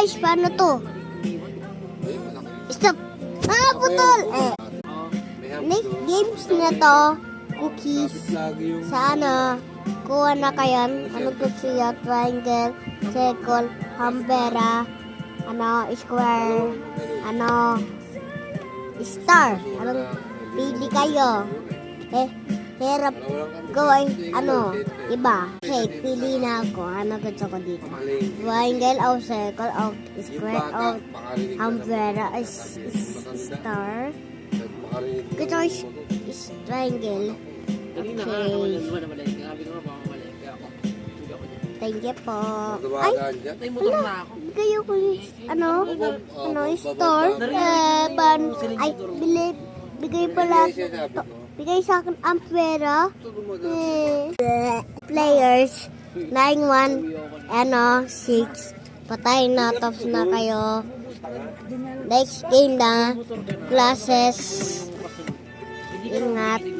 guys, paano to? Stop! Ah, putol! Next games na to, cookies. Sana, kuha na kayo. Ano to siya? Triangle, circle, hambera, square, star. Anong pili kayo? Hirap gawin, iba. Okay, pili na ako. Ano gusto ko dito? Triangle, o circle, o square, o umbrella, star. Gusto ko is triangle. Okay. Thank you po. Ay, kayo ko store. Bigay pala. Bigay sa akin ang pera. Players 9-1 6. Patay na, tops na kayo. Next game na. Classes. Ingat.